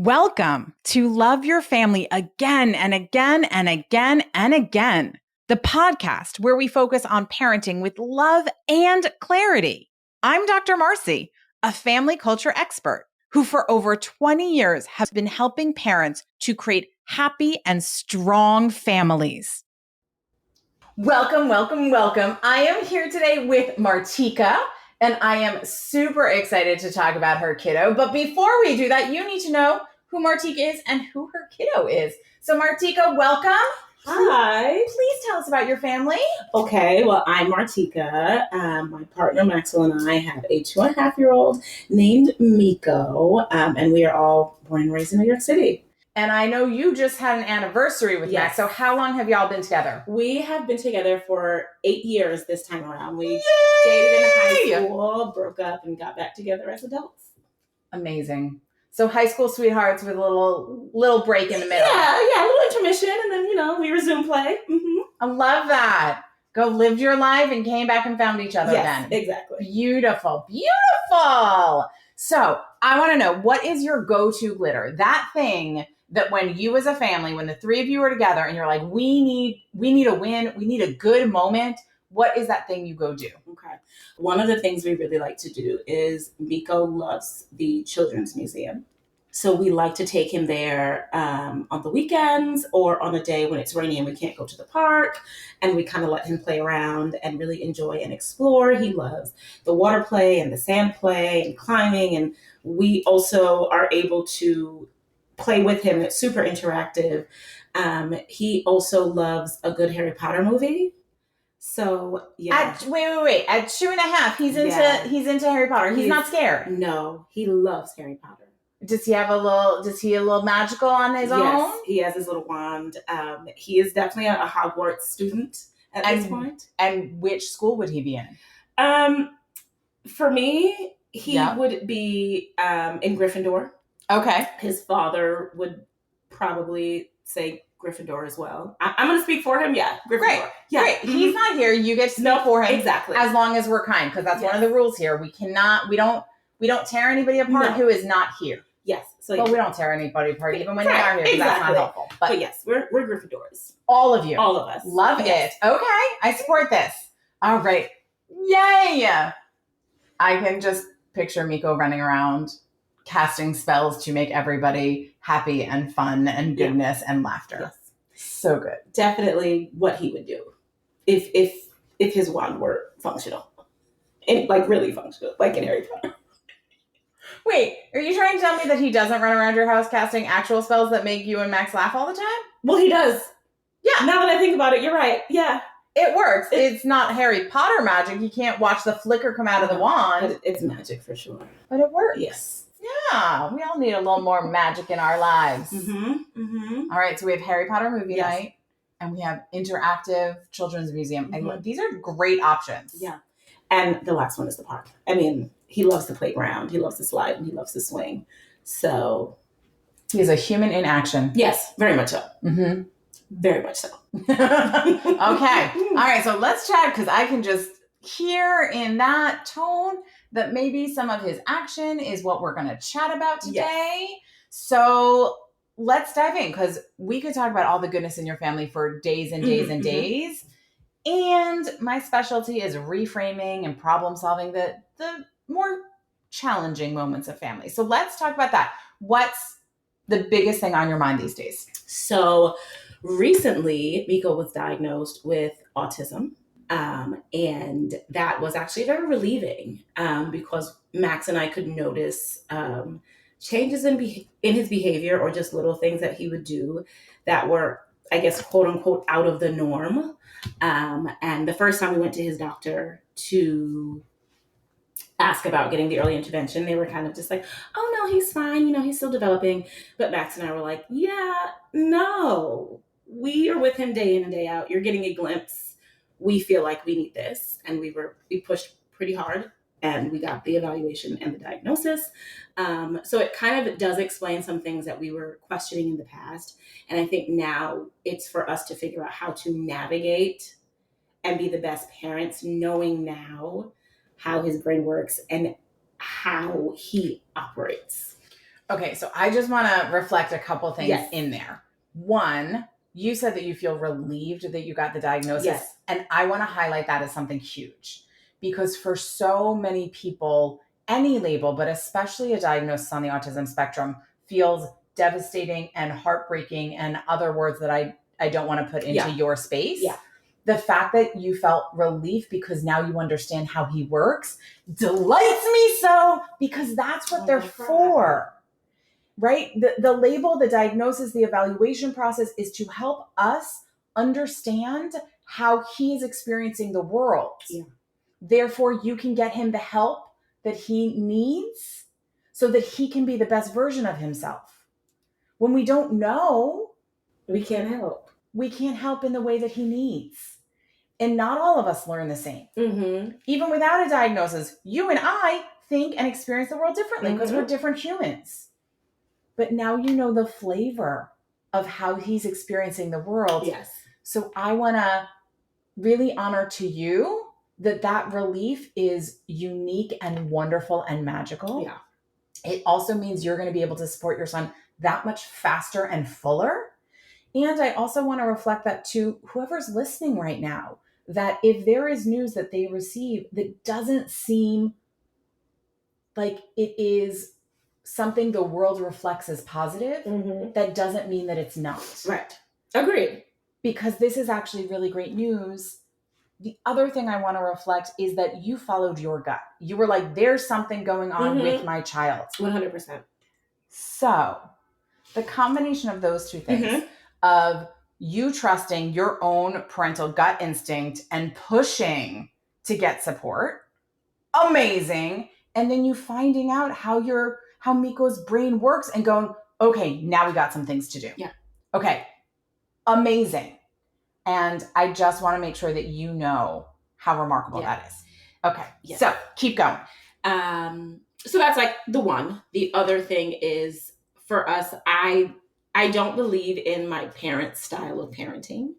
Welcome to Love Your Family Again and Again and Again and Again, the podcast where we focus on parenting with love and clarity. I'm Dr. Marcie, a family culture expert who for over 20 years has been helping parents to create happy and strong families. Welcome, welcome, welcome. I am here today with Martika, and I am super excited to talk about her kiddo. But before we do that, you need to know who Martika is and who her kiddo is. So Martika, welcome. Hi. Please tell us about your family. Okay, well, I'm Martika. My partner Maxwell and I have a 2.5-year-old named Miko, and we are all born and raised in New York City. And I know you just had an anniversary with Max. So how long have y'all been together? We have been together for 8 years this time around. We Yay! dated in high school, broke up, and got back together as adults. Amazing. So high school sweethearts with a little break in the middle. Yeah, a little intermission, and then, we resume play. Mm-hmm. I love that. Go lived your life and came back and found each other Yes, then. exactly. Beautiful, beautiful. So I want to know, what is your go-to glitter? That thing that when you as a family, when the three of you are together and you're like, we need a win, we need a good moment. What is that thing you go do? Okay. One of the things we really like to do is Miko loves the Children's Museum. So we like to take him there on the weekends or on a day when it's rainy and we can't go to the park. And we kind of let him play around and really enjoy and explore. He loves the water play and the sand play and climbing. And we also are able to play with him. It's super interactive. He also loves a good Harry Potter movie. So yeah. Wait. At 2.5, he's into Harry Potter. He's not scared. No, he loves Harry Potter. Does he a little magical on his own? Yes, he has his little wand. He is definitely a Hogwarts student at this point. And which school would he be in? For me, he would be in Gryffindor. Okay. His father would probably say Gryffindor as well. I'm going to speak for him. Yeah, Gryffindor. Great. Yeah. Great. Mm-hmm. He's not here. You get to speak for him. Exactly. As long as we're kind, because that's one of the rules here. We don't tear anybody apart who is not here. Yes. So we don't tear anybody apart even when they are here, because that's not helpful. But yes, we're Gryffindors. All of you. All of us. Love it. Okay. I support this. All right. Yay. I can just picture Miko running around casting spells to make everybody happy and fun and goodness and laughter. Yes. So good. Definitely what he would do if his wand were functional. And really functional, like in Harry Potter. Wait, are you trying to tell me that he doesn't run around your house casting actual spells that make you and Max laugh all the time? Well, he does. Yeah. Now that I think about it, you're right. Yeah. It works. It's not Harry Potter magic. You can't watch the flicker come out of the wand. It's magic for sure. But it works. Yes. Yeah. We all need a little more magic in our lives. Mm-hmm. Mm-hmm. All right. So we have Harry Potter movie night and we have interactive Children's Museum. Mm-hmm. These are great options. Yeah. And the last one is the park. I mean, he loves the playground. He loves the slide and he loves the swing. So he's a human in action. Yes, very much so. Mm-hmm. Very much so. Okay. All right. So let's chat, because I can just hear in that tone that maybe some of his action is what we're going to chat about today. Yes. So let's dive in, because we could talk about all the goodness in your family for days and days and days. And my specialty is reframing and problem solving the more challenging moments of family. So let's talk about that. What's the biggest thing on your mind these days? So recently, Miko was diagnosed with autism. And that was actually very relieving because Max and I could notice changes in his behavior, or just little things that he would do that were, I guess, quote unquote, out of the norm. And the first time we went to his doctor to ask about getting the early intervention, they were kind of just like, oh no, he's fine. He's still developing. But Max and I were like, yeah, no, we are with him day in and day out. You're getting a glimpse. We feel like we need this. And we pushed pretty hard, and we got the evaluation and the diagnosis. So it kind of does explain some things that we were questioning in the past. And I think now it's for us to figure out how to navigate and be the best parents, knowing now how his brain works and how he operates. Okay, so I just want to reflect a couple things Yes. in there. One, you said that you feel relieved that you got the diagnosis. Yes. And I want to highlight that as something huge because for so many people, any label, but especially a diagnosis on the autism spectrum, feels devastating and heartbreaking and other words that I don't want to put into your space. Yeah. The fact that you felt relief because now you understand how he works delights me so, because that's what they're for. Right? The label, the diagnosis, the evaluation process is to help us understand how he is experiencing the world. Yeah. Therefore, you can get him the help that he needs so that he can be the best version of himself. When we don't know, we can't help. We can't help in the way that he needs. And not all of us learn the same. Mm-hmm. Even without a diagnosis, you and I think and experience the world differently because we're different humans. But now you know the flavor of how he's experiencing the world. Yes. So I want to really honor to you that relief is unique and wonderful and magical. Yeah. It also means you're going to be able to support your son that much faster and fuller. And I also want to reflect that to whoever's listening right now, that if there is news that they receive that doesn't seem like it is something the world reflects as positive, that doesn't mean that it's not. Right. Agreed. Because this is actually really great news. The other thing I want to reflect is that you followed your gut. You were like, there's something going on with my child. 100%. So the combination of those two things, of you trusting your own parental gut instinct and pushing to get support, amazing. And then you finding out how Miko's brain works and going, okay, now we got some things to do. Yeah. Okay. Amazing. And I just want to make sure that you know how remarkable that is. Okay. Yes. So keep going. So that's like the one. The other thing is, for us, I don't believe in my parents' style of parenting.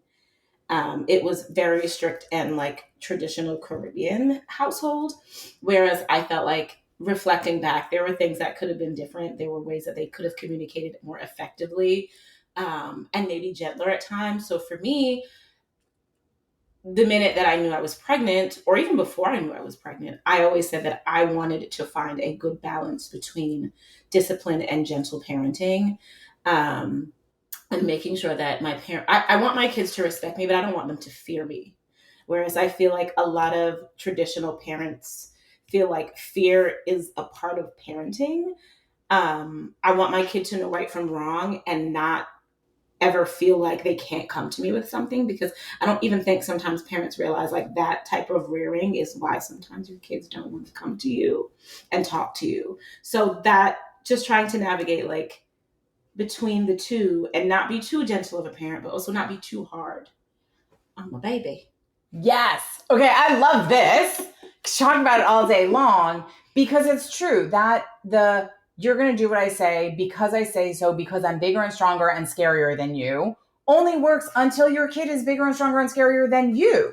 It was very strict and like traditional Caribbean household, whereas I felt like, reflecting back, there were things that could have been different. There were ways that they could have communicated more effectively, and maybe gentler at times. So for me, the minute that I knew I was pregnant, or even before I knew I was pregnant, I always said that I wanted to find a good balance between discipline and gentle parenting. And making sure that I want my kids to respect me, but I don't want them to fear me. Whereas I feel like a lot of traditional parents feel like fear is a part of parenting. I want my kid to know right from wrong and not ever feel like they can't come to me with something, because I don't even think sometimes parents realize like that type of rearing is why sometimes your kids don't want to come to you and talk to you. So that, just trying to navigate like between the two and not be too gentle of a parent, but also not be too hard on my baby. Yes. Okay. I love this. Talking about it all day long, because it's true that you're going to do what I say because I say so, because I'm bigger and stronger and scarier than you, only works until your kid is bigger and stronger and scarier than you.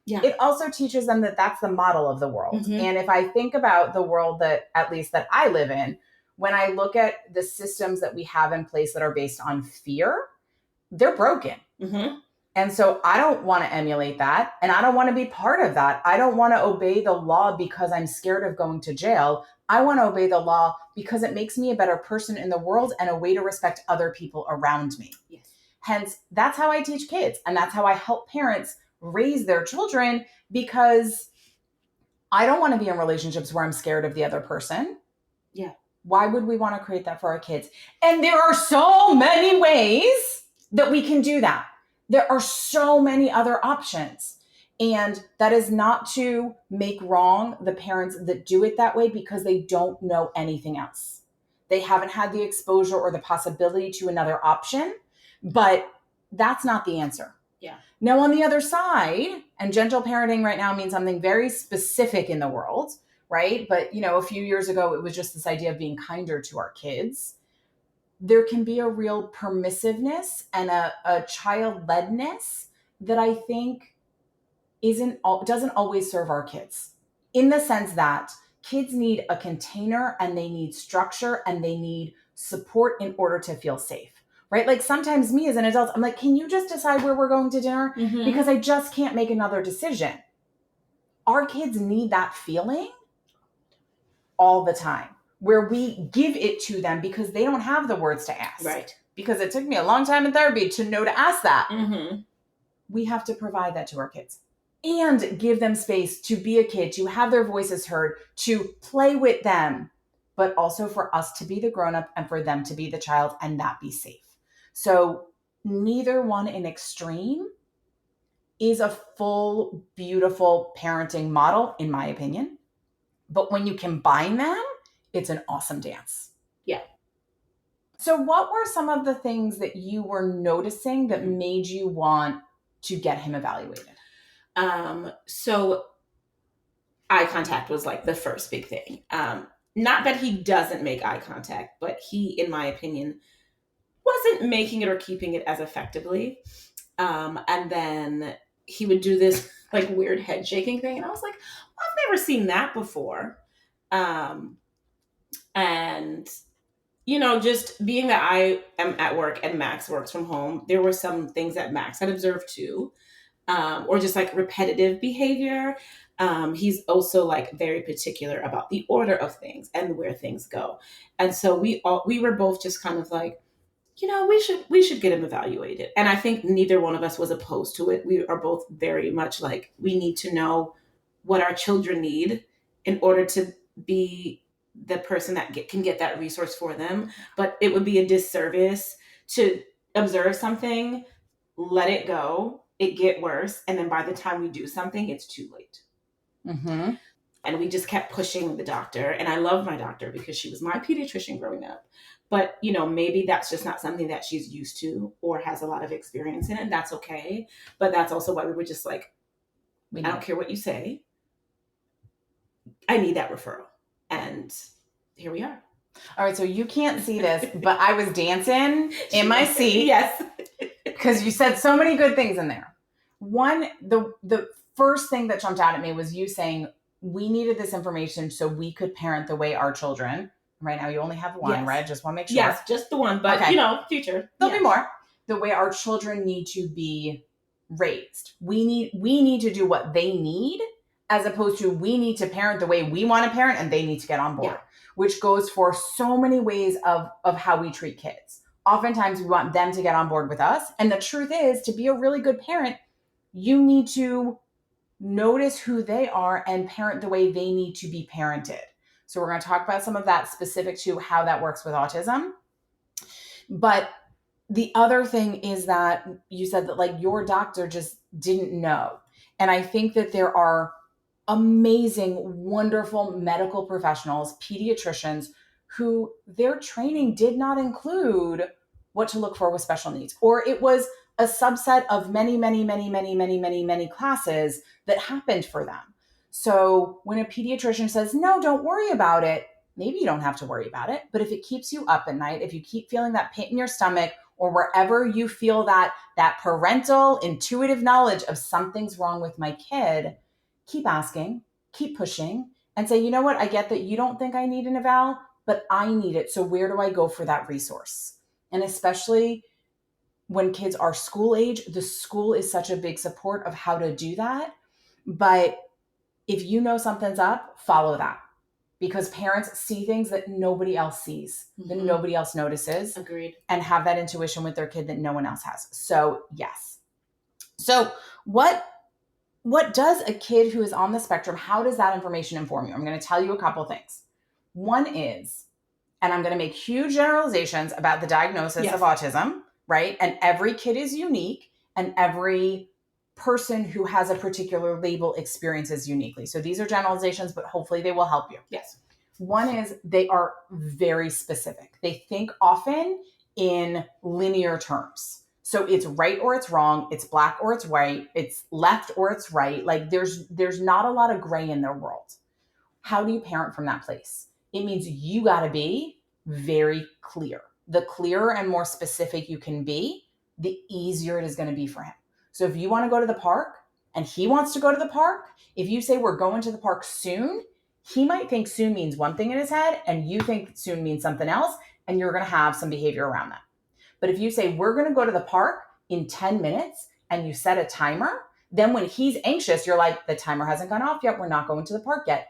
Yeah. It also teaches them that that's the model of the world. And if I think about the world that, at least that I live in, when I look at the systems that we have in place that are based on fear, they're broken. And so I don't want to emulate that. And I don't want to be part of that. I don't want to obey the law because I'm scared of going to jail. I want to obey the law because it makes me a better person in the world and a way to respect other people around me. Yes. Hence, that's how I teach kids. And that's how I help parents raise their children, because I don't want to be in relationships where I'm scared of the other person. Yeah. Why would we want to create that for our kids? And there are so many ways that we can do that. There are so many other options. And that is not to make wrong the parents that do it that way, because they don't know anything else. They haven't had the exposure or the possibility to another option, but that's not the answer. Yeah. Now, on the other side, and gentle parenting right now means something very specific in the world, right? But, a few years ago, it was just this idea of being kinder to our kids. There can be a real permissiveness and a child-ledness that I think doesn't always serve our kids, in the sense that kids need a container and they need structure and they need support in order to feel safe, right? Like sometimes me as an adult, I'm like, can you just decide where we're going to dinner? Mhm. Because I just can't make another decision. Our kids need that feeling all the time, where we give it to them because they don't have the words to ask. Right. Because it took me a long time in therapy to know to ask that. Mhm. We have to provide that to our kids and give them space to be a kid, to have their voices heard, to play with them, but also for us to be the grown-up and for them to be the child and not be safe. So neither one in extreme is a full, beautiful parenting model, in my opinion. But when you combine them, it's an awesome dance. Yeah. So what were some of the things that you were noticing that made you want to get him evaluated? So eye contact was like the first big thing. Not that he doesn't make eye contact, but he, in my opinion, wasn't making it or keeping it as effectively. And then he would do this like weird head shaking thing. And I was like, well, I've never seen that before. And, just being that I am at work and Max works from home, there were some things that Max had observed too. Or just like repetitive behavior. He's also like very particular about the order of things and where things go. And so we were both just kind of like, we should get him evaluated. And I think neither one of us was opposed to it. We are both very much like, we need to know what our children need in order to be the person that can get that resource for them. But it would be a disservice to observe something, let it go, it get worse, and then by the time we do something, it's too late. Mm-hmm. And we just kept pushing the doctor. And I love my doctor because she was my pediatrician growing up. But, maybe that's just not something that she's used to or has a lot of experience in, and that's okay. But that's also why we were just like, I don't care what you say. I need that referral. And here we are. All right, so you can't see this, but I was dancing in my seat. Yes. Because you said so many good things in there. One, the first thing that jumped out at me was you saying we needed this information so we could parent the way our children. Right now you only have one, Yes. right? Just want to make sure. Yes, just the one, but Okay. Future. There'll be more. The way our children need to be raised. We need to do what they need, as opposed to we need to parent the way we want to parent and they need to get on board, which goes for so many ways of how we treat kids. Oftentimes we want them to get on board with us. And the truth is, to be a really good parent, you need to notice who they are and parent the way they need to be parented. So we're going to talk about some of that specific to how that works with autism. But the other thing is that you said that like your doctor just didn't know. And I think that there are amazing, wonderful medical professionals, pediatricians, who their training did not include what to look for with special needs, or it was a subset of many, many, many, many, many, many, many classes that happened for them. So when a pediatrician says, no, don't worry about it, maybe you don't have to worry about it. But if it keeps you up at night, if you keep feeling that pit in your stomach, or wherever you feel that parental intuitive knowledge of something's wrong with my kid, keep asking, keep pushing, and say, you know what? I get that you don't think I need an eval, but I need it. So where do I go for that resource? And especially when kids are school age, the school is such a big support of how to do that. But if you know something's up, follow that. Because parents see things that nobody else sees, that nobody else notices. Agreed. And have that intuition with their kid that no one else has. So yes. So what does a kid who is on the spectrum, how does that information inform you? I'm going to tell you a couple things. One is, and I'm going to make huge generalizations about the diagnosis of autism, right? And every kid is unique, and every person who has a particular label experiences uniquely. So these are generalizations, but hopefully they will help you. Yes. One is they are very specific. They think often in linear terms. So it's right or it's wrong, it's black or it's white, it's left or it's right. Like there's not a lot of gray in their world. How do you parent from that place? It means you got to be very clear. The clearer and more specific you can be, the easier it is going to be for him. So if you want to go to the park and he wants to go to the park, if you say we're going to the park soon, he might think soon means one thing in his head and you think soon means something else. and you're going to have some behavior around that. But if you say, we're going to go to the park in 10 minutes and you set a timer, then when he's anxious, you're like, the timer hasn't gone off yet. We're not going to the park yet.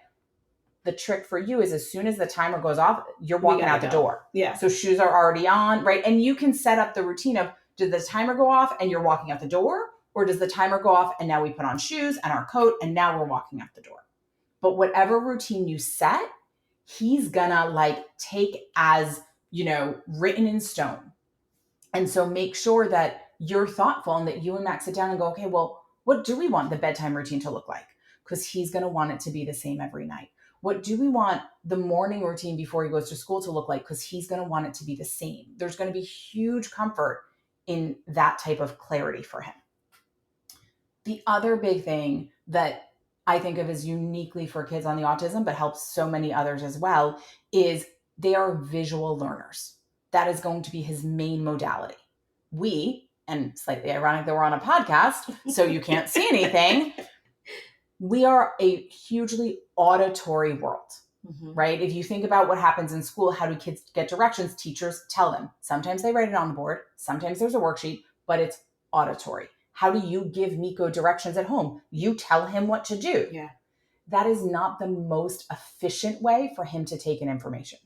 The trick for you is as soon as the timer goes off, you're walking out the door. Yeah. So shoes are already on, right? And you can set up the routine of, did the timer go off and you're walking out the door? Or does the timer go off and now we put on shoes and our coat and now we're walking out the door? But whatever routine you set, he's gonna like take as, written in stone. And so make sure that you're thoughtful and that you and Max sit down and go, okay, well, what do we want the bedtime routine to look like? Because he's going to want it to be the same every night. What do we want the morning routine before he goes to school to look like? Because he's going to want it to be the same. There's going to be huge comfort in that type of clarity for him. The other big thing that I think of as uniquely for kids on the autism, but helps so many others as well, is they are visual learners. That is going to be his main modality. And slightly ironic that we're on a podcast, so you can't see anything, we are a hugely auditory world, right? If you think about what happens in school, how do kids get directions? Teachers tell them. Sometimes they write it on the board. Sometimes there's a worksheet, but it's auditory. How do you give Miko directions at home? You tell him what to do. Yeah. That is not the most efficient way for him to take in information.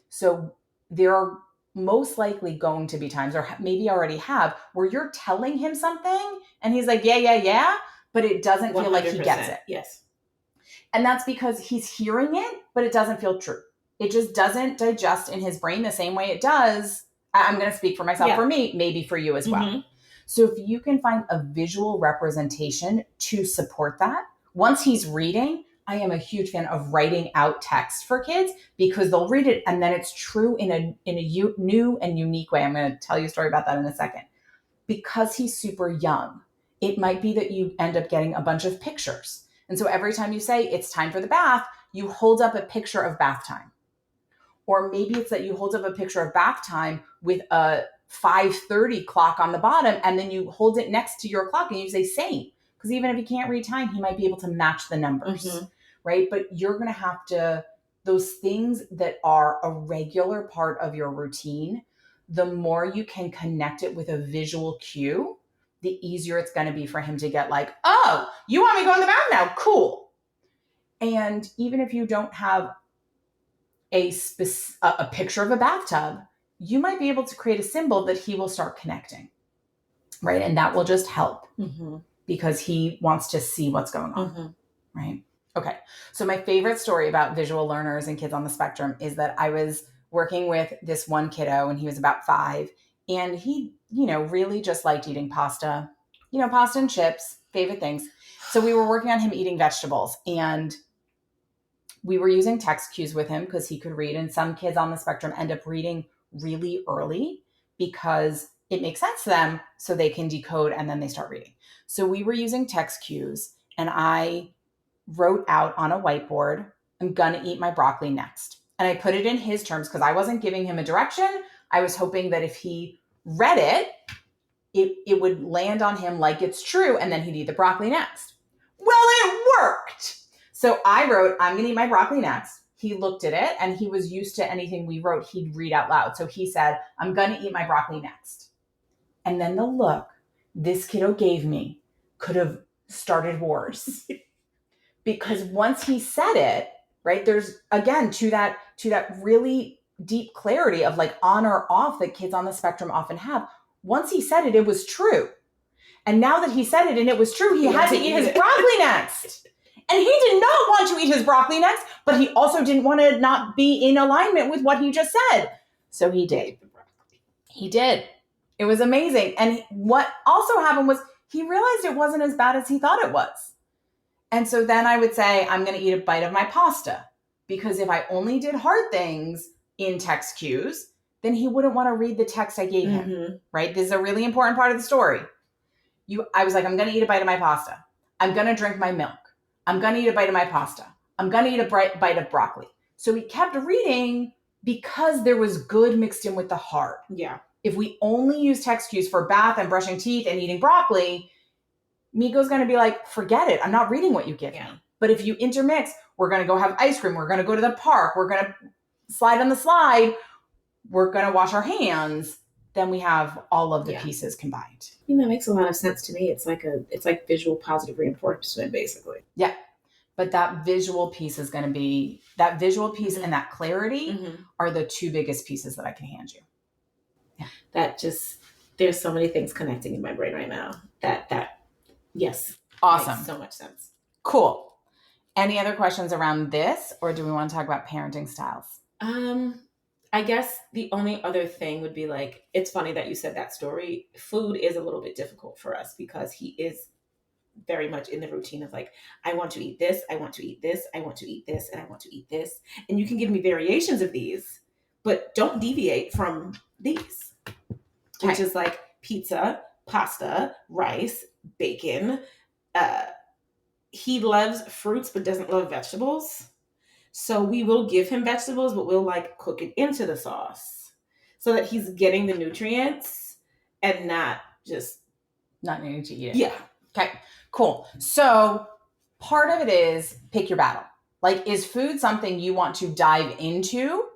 So there are most likely going to be times, or maybe already have, where you're telling him something and he's like, yeah, but it doesn't feel like he gets it. Yes. And that's because he's hearing it, but it doesn't feel true. It just doesn't digest in his brain the same way it does. I'm going to speak for myself, for me, maybe for you as well. So if you can find a visual representation to support that, once he's reading, I am a huge fan of writing out text for kids because they'll read it and then it's true in a new and unique way. I'm going to tell you a story about that in a second. Because he's super young, it might be that you end up getting a bunch of pictures. And so every time you say it's time for the bath, you hold up a picture of bath time. Or maybe it's that you hold up a picture of bath time with a 5:30 clock on the bottom and then you hold it next to your clock and you say same. Because even if he can't read time, he might be able to match the numbers, right? But you're going to have to, those things that are a regular part of your routine, the more you can connect it with a visual cue, the easier it's going to be for him to get like, oh, you want me to go in the bath now? Cool. And even if you don't have a picture of a bathtub, you might be able to create a symbol that he will start connecting, right? And that will just help because he wants to see what's going on, right? Okay. So my favorite story about visual learners and kids on the spectrum is that I was working with this one kiddo and he was about 5 and he, really just liked eating pasta, pasta and chips, favorite things. So we were working on him eating vegetables and we were using text cues with him because he could read. And some kids on the spectrum end up reading really early because it makes sense to them so they can decode and then they start reading. So we were using text cues and I wrote out on a whiteboard, I'm going to eat my broccoli next. And I put it in his terms because I wasn't giving him a direction. I was hoping that if he read it, it would land on him like it's true and then he'd eat the broccoli next. Well, it worked. So I wrote, I'm going to eat my broccoli next. He looked at it and he was used to anything we wrote, he'd read out loud. So he said, I'm going to eat my broccoli next. And then the look this kiddo gave me could have started wars. Because once he said it, right, there's, again, to that really deep clarity of like on or off that kids on the spectrum often have. Once he said it, it was true. And now that he said it and it was true, he had to eat his broccoli next. And he did not want to eat his broccoli next, but he also didn't want to not be in alignment with what he just said. So he did. He did. It was amazing. And what also happened was he realized it wasn't as bad as he thought it was. And so then I would say, I'm going to eat a bite of my pasta. Because if I only did hard things in text cues, then he wouldn't want to read the text I gave him, right? This is a really important part of the story. I was like, I'm going to eat a bite of my pasta. I'm going to drink my milk. I'm going to eat a bite of my pasta. I'm going to eat a bite of broccoli. So he kept reading because there was good mixed in with the hard. Yeah. If we only use text cues for bath and brushing teeth and eating broccoli, Miko's going to be like, forget it. I'm not reading what you give me. But if you intermix, we're going to go have ice cream. We're going to go to the park. We're going to slide on the slide. we're going to wash our hands, then we have all of the Yeah. pieces combined. I mean, that makes a lot of sense to me. It's like visual positive reinforcement, basically. Yeah. But that visual piece is going to be, that visual piece Mhm. and that clarity Mhm. are the two biggest pieces that I can hand you. Yeah. That just, there's so many things connecting in my brain right now. Yes. Awesome. Makes so much sense. Cool. Any other questions around this, or do we want to talk about parenting styles? I guess the only other thing would be like, it's funny that you said that story. Food is a little bit difficult for us because he is very much in the routine of like, I want to eat this, I want to eat this, I want to eat this, and I want to eat this. And you can give me variations of these, but don't deviate from these, which is like pizza, pasta, rice, bacon. He loves fruits but doesn't love vegetables. So we will give him vegetables, but we'll like cook it into the sauce so that he's getting the nutrients and not just not needing to eat it. Yeah. Okay, cool. So part of it is pick your battle. Like, is food something you want to dive into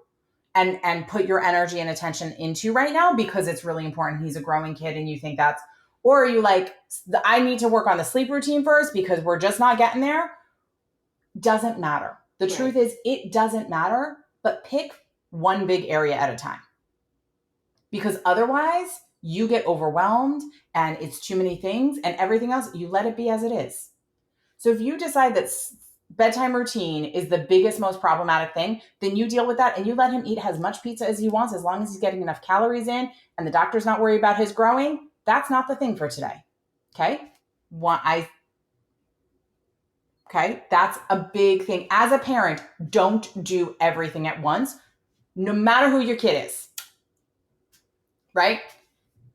and put your energy and attention into right now because it's really important? He's a growing kid and you think that's, or are you like, I need to work on the sleep routine first because we're just not getting there? Doesn't matter. The truth is, it doesn't matter, but pick one big area at a time. Because otherwise, you get overwhelmed and it's too many things and everything else, you let it be as it is. So if you decide that bedtime routine is the biggest, most problematic thing, then you deal with that and you let him eat as much pizza as he wants as long as he's getting enough calories in and the doctor's not worried about his growing. That's not the thing for today. Okay? Okay, that's a big thing. As a parent, don't do everything at once, no matter who your kid is. Right?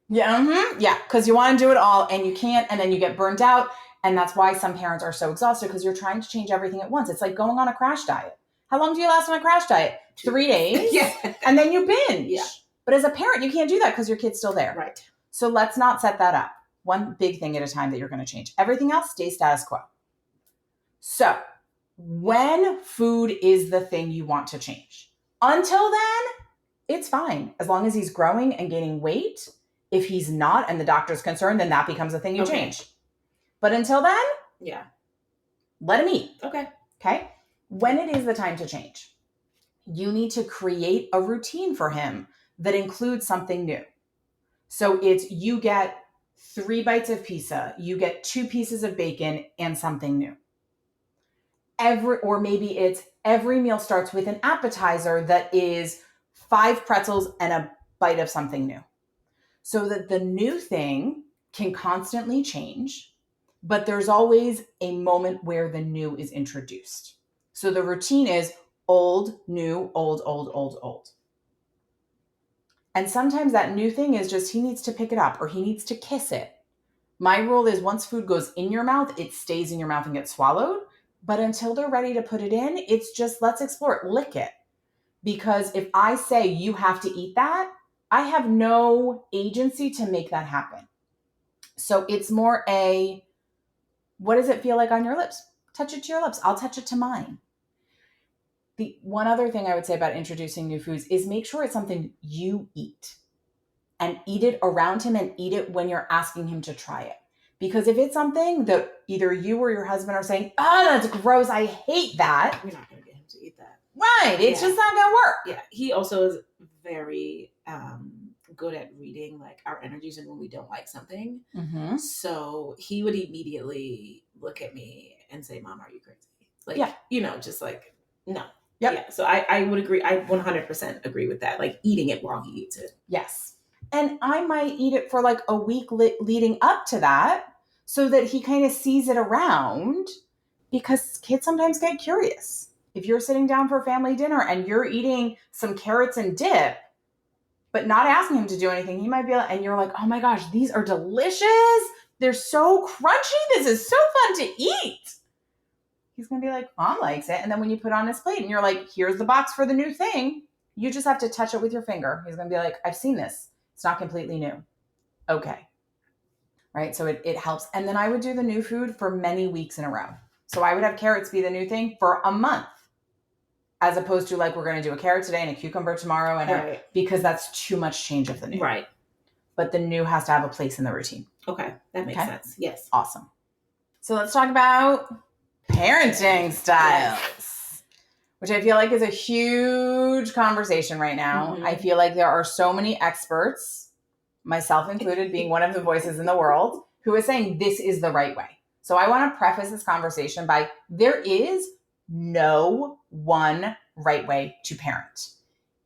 Yeah, yeah, because you want to do it all and you can't, and then you get burnt out. And that's why some parents are so exhausted because you're trying to change everything at once. It's like going on a crash diet. How long do you last on a crash diet? 3 days? Yeah. And then you binge. Yeah. But as a parent, you can't do that because your kid's still there. Right. So let's not set that up. One big thing at a time that you're going to change. Everything else stays status quo. So when food is the thing you want to change, until then, it's fine. As long as he's growing and gaining weight. If he's not and the doctor's concerned, then that becomes a thing you change. But until then, yeah, let him eat. Okay. When it is the time to change, you need to create a routine for him that includes something new. So it's you get 3 bites of pizza, you get 2 pieces of bacon and something new. Or maybe it's every meal starts with an appetizer that is 5 pretzels and a bite of something new. So that the new thing can constantly change, but there's always a moment where the new is introduced. So the routine is old, new, old, old, old, old. And sometimes that new thing is just he needs to pick it up or he needs to kiss it. My rule is once food goes in your mouth, it stays in your mouth and gets swallowed. But until they're ready to put it in, it's just let's explore it, lick it. Because if I say you have to eat that, I have no agency to make that happen. So it's more what does it feel like on your lips? Touch it to your lips. I'll touch it to mine. The one other thing I would say about introducing new foods is make sure it's something you eat and eat it around him and eat it when you're asking him to try it. Because if it's something that either you or your husband are saying, oh, that's gross, I hate that. You're not going to get him to eat that. Right. It's just not going to work. Yeah. He also is very good at reading like our energies and when we don't like something. Mm-hmm. So he would immediately look at me and say, Mom, are you crazy? Like, just like, no. Yep. Yeah. So I would agree. I 100% agree with that. Like eating it while he eats it. Yes. And I might eat it for like a week leading up to that so that he kind of sees it around because kids sometimes get curious. If you're sitting down for family dinner and you're eating some carrots and dip, but not asking him to do anything, he might be like, and you're like, oh my gosh, these are delicious. They're so crunchy. This is so fun to eat. He's going to be like, Mom likes it. And then when you put it on his plate and you're like, here's the box for the new thing, you just have to touch it with your finger. He's going to be like, I've seen this. It's not completely new. Okay. Right. So it helps. And then I would do the new food for many weeks in a row. So I would have carrots be the new thing for a month as opposed to like, we're going to do a carrot today and a cucumber tomorrow. And because that's too much change of the new. Right. But the new has to have a place in the routine. Okay. That makes sense. Yes. Awesome. So let's talk about parenting styles, which I feel like is a huge conversation right now. I feel like there are so many experts, myself included, being one of the voices in the world, who is saying this is the right way. So I want to preface this conversation by there is no one right way to parent.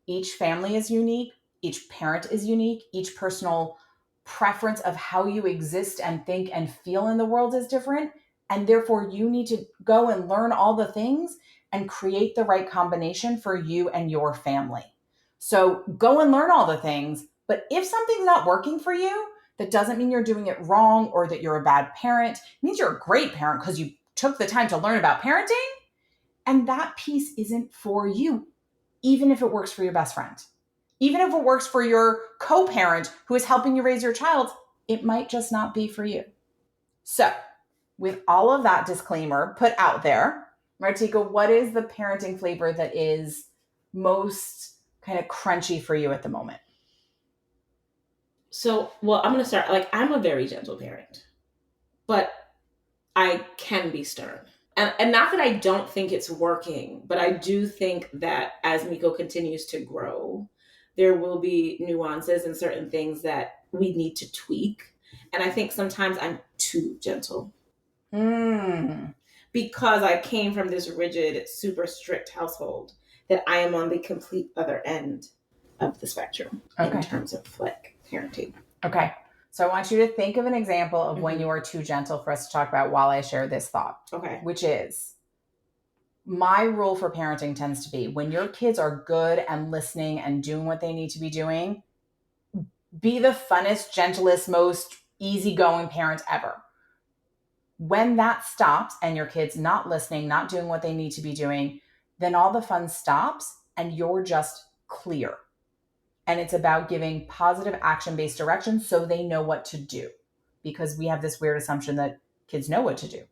Each family is unique. Each parent is unique. Each personal preference of how you exist and think and feel in the world is different. And therefore, you need to go and learn all the things and create the right combination for you and your family. So go and learn all the things. But if something's not working for you, that doesn't mean you're doing it wrong or that you're a bad parent. It means you're a great parent because you took the time to learn about parenting. And that piece isn't for you, even if it works for your best friend. Even if it works for your co-parent who is helping you raise your child, it might just not be for you. So, with all of that disclaimer put out there, Martika, what is the parenting flavor that is most kind of crunchy for you at the moment? So, well, I'm going to start. Like, I'm a very gentle parent, but I can be stern. And not that I don't think it's working, but I do think that as Miko continues to grow, there will be nuances and certain things that we need to tweak. And I think sometimes I'm too gentle. Because I came from this rigid, super strict household that I am on the complete other end of the spectrum in terms of like parenting. Okay. So I want you to think of an example of when you are too gentle for us to talk about while I share this thought. Okay. Which is, my rule for parenting tends to be when your kids are good and listening and doing what they need to be doing, be the funnest, gentlest, most easygoing parent ever. When that stops and your kid's not listening, not doing what they need to be doing, then all the fun stops and you're just clear. And it's about giving positive action-based direction so they know what to do. Because we have this weird assumption that kids know what to do.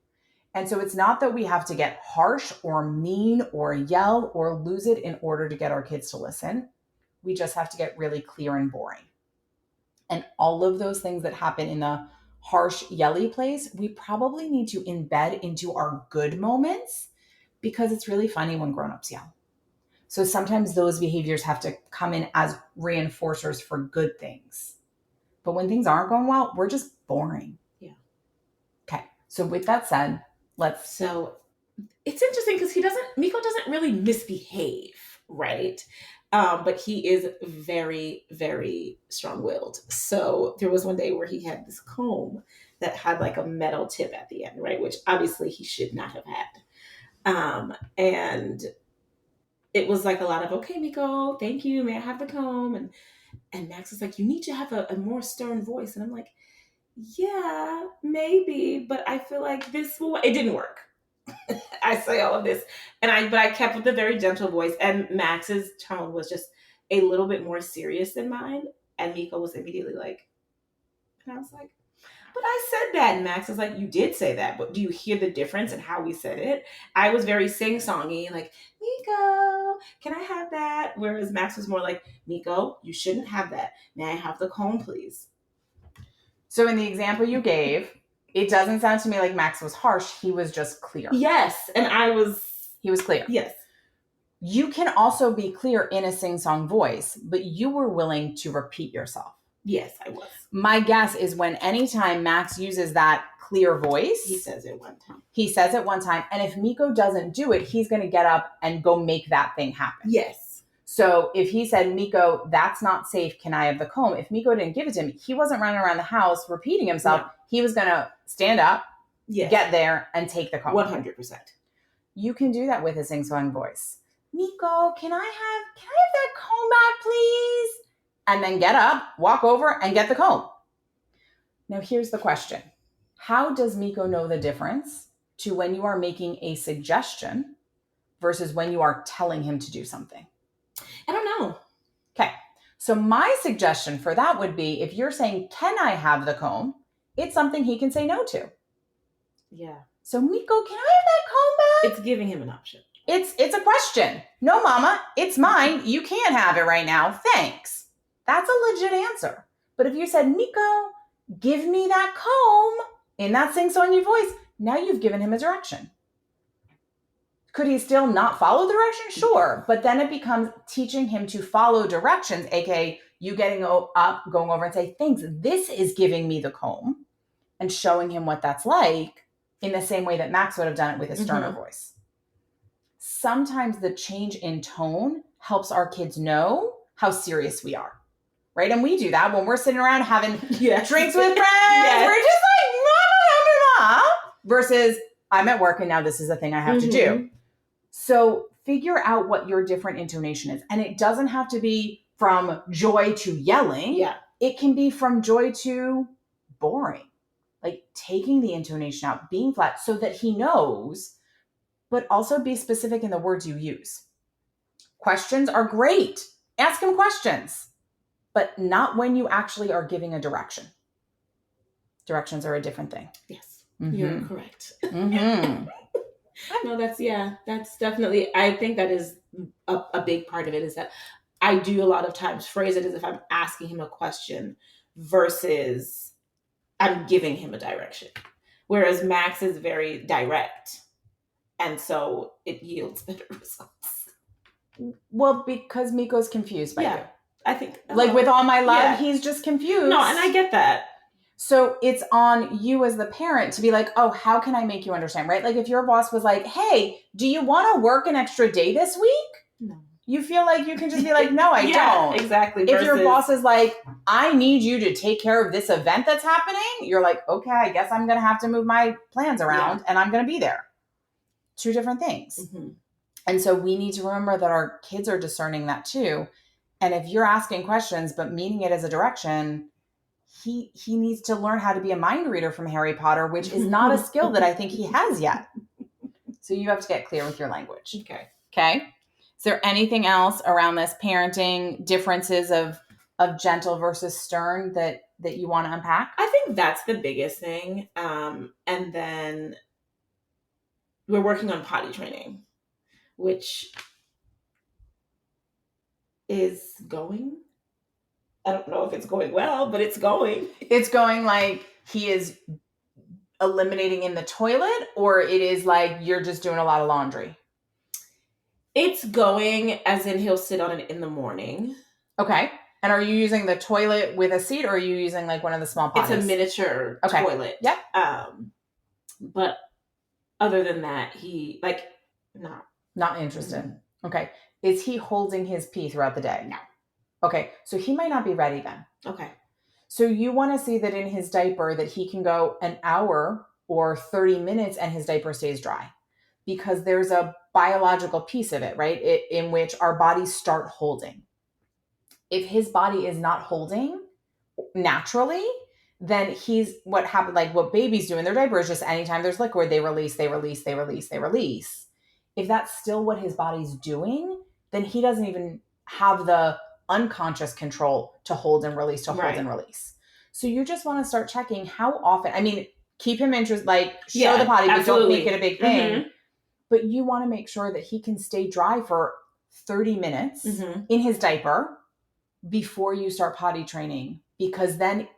And so it's not that we have to get harsh or mean or yell or lose it in order to get our kids to listen. We just have to get really clear and boring. And all of those things that happen in the harsh, yelly place, we probably need to embed into our good moments because it's really funny when grown-ups yell. So sometimes those behaviors have to come in as reinforcers for good things. But when things aren't going well, we're just boring. Yeah. Okay. So with that said, So it's interesting because Miko doesn't really misbehave, right? But he is very, very strong-willed. So there was one day where he had this comb that had like a metal tip at the end, right? Which obviously he should not have had. And it was like a lot of, okay, Miko, thank you. May I have the comb? And Max was like, you need to have a more stern voice. And I'm like, yeah, maybe, but I feel like it didn't work. I say all of this, but I kept with a very gentle voice, and Max's tone was just a little bit more serious than mine. And Miko was immediately like, and I was like, but I said that. And Max was like, you did say that, but do you hear the difference in how we said it? I was very sing-songy, like, Miko, can I have that? Whereas Max was more like, Miko, you shouldn't have that. May I have the comb, please? So in the example you gave, it doesn't sound to me like Max was harsh. He was just clear. Yes. And he was clear. Yes. You can also be clear in a sing-song voice, but you were willing to repeat yourself. Yes, I was. My guess is when anytime Max uses that clear voice, he says it one time. And if Miko doesn't do it, he's going to get up and go make that thing happen. Yes. So if he said, Miko, that's not safe. Can I have the comb? If Miko didn't give it to him, he wasn't running around the house repeating himself. No. He was going to stand up, get there, and take the comb. 100%. You can do that with a sing-song voice. Miko, can I have that comb back, please? And then get up, walk over, and get the comb. Now, here's the question. How does Miko know the difference to when you are making a suggestion versus when you are telling him to do something? I don't know. Okay. So my suggestion for that would be if you're saying, can I have the comb? It's something he can say no to. Yeah. So Miko, can I have that comb back? It's giving him an option. It's a question. No, mama, it's mine. You can't have it right now. Thanks. That's a legit answer. But if you said, Miko, give me that comb in that sing-songy voice, now you've given him a direction. Could he still not follow directions? Sure. But then it becomes teaching him to follow directions, aka you getting up, going over and say, thanks, this is giving me the comb, and showing him what that's like in the same way that Max would have done it with his sterner voice. Sometimes the change in tone helps our kids know how serious we are, right? And we do that when we're sitting around having drinks with friends. We're just like, blah, blah, blah, blah, versus I'm at work and now this is a thing I have to do. So figure out what your different intonation is. And it doesn't have to be from joy to yelling. Yeah. It can be from joy to boring. Like taking the intonation out, being flat so that he knows, but also be specific in the words you use. Questions are great. Ask him questions, but not when you actually are giving a direction. Directions are a different thing. Yes, you're correct. No, that's definitely, I think that is a big part of it, is that I do a lot of times phrase it as if I'm asking him a question versus I'm giving him a direction. Whereas Max is very direct. And so it yields better results. Well, because Miko's confused by you. I think. Like with all my love, he's just confused. No, and I get that. So it's on you as the parent to be like, oh, how can I make you understand, right? Like if your boss was like, hey, do you want to work an extra day this week? No. You feel like you can just be like, no, I don't. Exactly. If your boss is like, I need you to take care of this event that's happening, you're like, okay, I guess I'm going to have to move my plans around and I'm going to be there. Two different things. And so we need to remember that our kids are discerning that too. And if you're asking questions, but meaning it as a direction, he needs to learn how to be a mind reader from Harry Potter, which is not a skill that I think he has yet. So you have to get clear with your language. Okay. Is there anything else around this parenting differences of gentle versus stern that you want to unpack? I think that's the biggest thing. And then we're working on potty training, which is going. I don't know if it's going well, but it's going. It's going like he is eliminating in the toilet, or it is like you're just doing a lot of laundry? It's going as in he'll sit on it in the morning. Okay. And are you using the toilet with a seat, or are you using like one of the small potties? It's a miniature toilet. Yep. But other than that, he not interested. Okay. Is he holding his pee throughout the day? No. Okay. So he might not be ready then. Okay. So you want to see that in his diaper that he can go an hour or 30 minutes and his diaper stays dry, because there's a biological piece of it, right? In which our bodies start holding. If his body is not holding naturally, then he's what happened, like what babies do in their diaper is just anytime there's liquid, they release. If that's still what his body's doing, then he doesn't even have the unconscious control to hold and release, hold and release. So you just want to start checking how often. I mean, keep him interested, like show the potty, but don't make it a big thing. But you want to make sure that he can stay dry for 30 minutes in his diaper before you start potty training, because then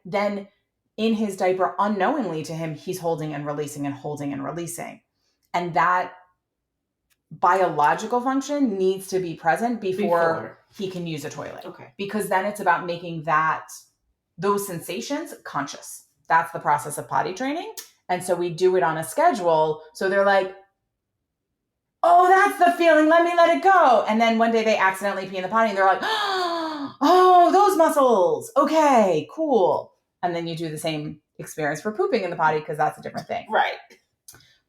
in his diaper, unknowingly to him, he's holding and releasing and holding and releasing. And that biological function needs to be present before he can use a toilet. Okay. Because then it's about making those sensations conscious. That's the process of potty training. And so we do it on a schedule. So they're like, oh, that's the feeling. Let it go. And then one day they accidentally pee in the potty and they're like, oh, those muscles. Okay, cool. And then you do the same experience for pooping in the potty, because that's a different thing. Right.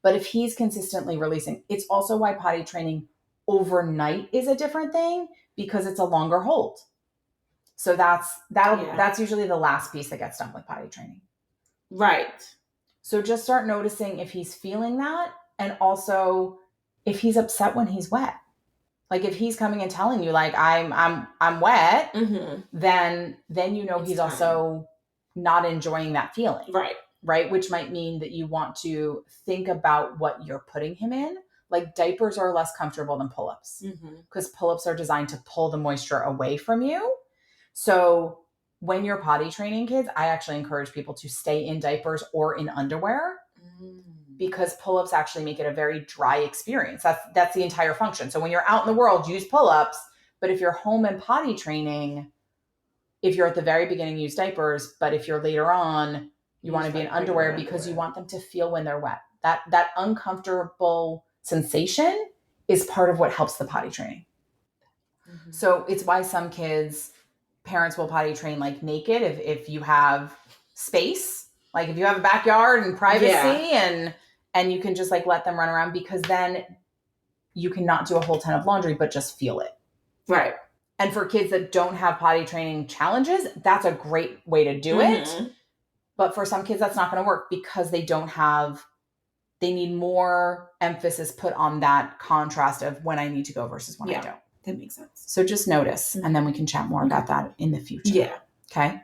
But if he's consistently releasing, it's also why potty training overnight is a different thing, because it's a longer hold. So that's usually the last piece that gets done with potty training. Right. So just start noticing if he's feeling that, and also if he's upset when he's wet. Like if he's coming and telling you like I'm wet, then you know he's also not enjoying that feeling. Right. Right? Which might mean that you want to think about what you're putting him in. like diapers are less comfortable than pull-ups because pull-ups are designed to pull the moisture away from you. So when you're potty training kids, I actually encourage people to stay in diapers or in underwear because pull-ups actually make it a very dry experience. That's the entire function. So when you're out in the world, use pull-ups, but if you're home and potty training, if you're at the very beginning, use diapers, but if you're later on, you want to be in underwear because you want them to feel when they're wet. That uncomfortable sensation is part of what helps the potty training. So it's why some kids, parents will potty train like naked if you have space, like if you have a backyard and privacy and you can just like let them run around, because then you can not do a whole ton of laundry, but just feel it. Right. And for kids that don't have potty training challenges, that's a great way to do it. But for some kids, that's not going to work because they need more emphasis put on that contrast of when I need to go versus when I don't. That makes sense. So just notice, and then we can chat more about that in the future. Yeah. Okay?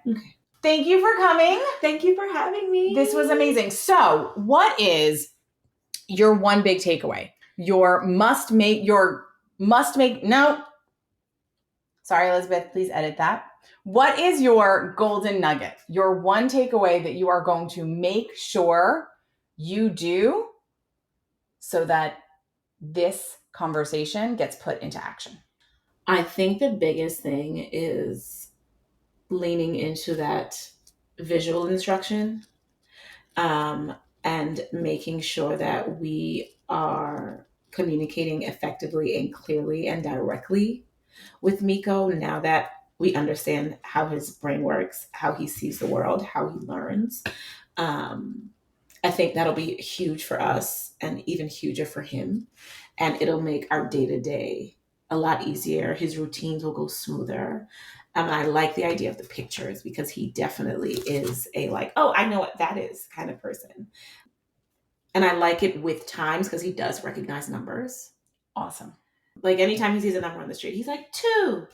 Thank you for coming. Thank you for having me. This was amazing. So what is your one big takeaway? No. Sorry, Elizabeth, please edit that. What is your golden nugget? Your one takeaway that you are going to make sure you do so that this conversation gets put into action? I think the biggest thing is leaning into that visual instruction, and making sure that we are communicating effectively and clearly and directly with Miko now that we understand how his brain works, how he sees the world, how he learns. I think that'll be huge for us and even huger for him. And it'll make our day-to-day a lot easier. His routines will go smoother. I like the idea of the pictures because he definitely is a like, oh, I know what that is kind of person. And I like it with times because he does recognize numbers. Awesome. Like anytime he sees a number on the street, he's like 2,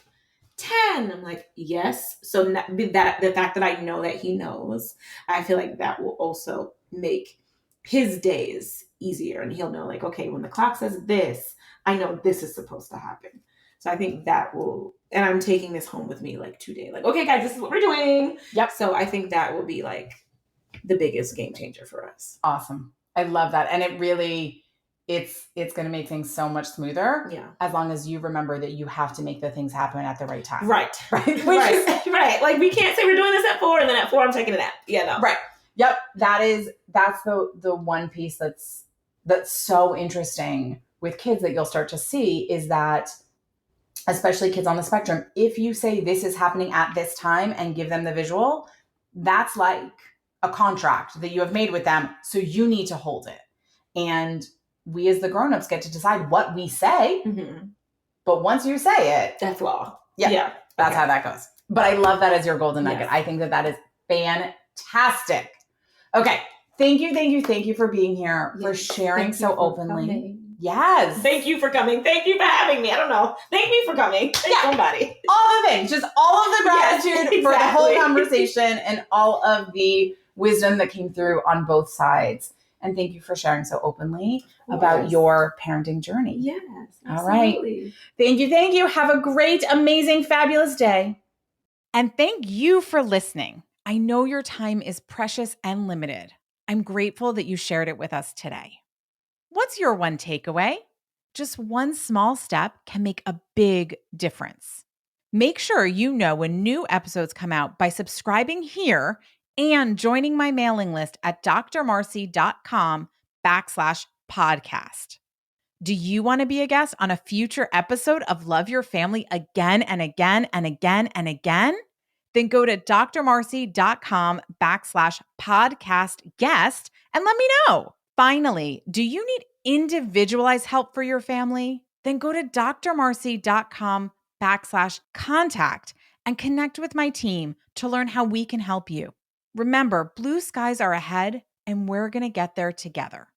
10. I'm like, yes. So that the fact that I know that he knows, I feel like that will also make his days easier. And he'll know like, okay, when the clock says this, I know this is supposed to happen. So I think that will, and I'm taking this home with me like today. Like, okay, guys, this is what we're doing. Yep. So I think that will be like the biggest game changer for us. Awesome. I love that. And it really, it's going to make things so much smoother. Yeah. As long as you remember that you have to make the things happen at the right time. Right. Right. Like we can't say we're doing this at 4 and then at 4 I'm taking a nap. Yeah, no. Right. Yep. That's the one piece that's so interesting with kids that you'll start to see is that, especially kids on the spectrum, if you say this is happening at this time and give them the visual, that's like a contract that you have made with them. So you need to hold it. And we as the grownups get to decide what we say. But once you say it, that's law. Yeah. That's how that goes. But I love that as your golden nugget. Yes. I think that is fantastic. Okay. Thank you for being here, for sharing so openly. Coming. Yes. Thank you for coming. Thank you for having me. I don't know. Thank me for coming. Thank somebody. All the things. Just all of the gratitude for the whole conversation and all of the wisdom that came through on both sides. And thank you for sharing so openly about your parenting journey. Yes. Absolutely. All right. Thank you. Have a great, amazing, fabulous day. And thank you for listening. I know your time is precious and limited. I'm grateful that you shared it with us today. What's your one takeaway? Just one small step can make a big difference. Make sure you know when new episodes come out by subscribing here and joining my mailing list at drmarcie.com/podcast. Do you want to be a guest on a future episode of Love Your Family again and again and again and again? Then go to drmarcie.com/podcast guest and let me know. Finally, do you need individualized help for your family? Then go to drmarcie.com/contact and connect with my team to learn how we can help you. Remember, blue skies are ahead and we're going to get there together.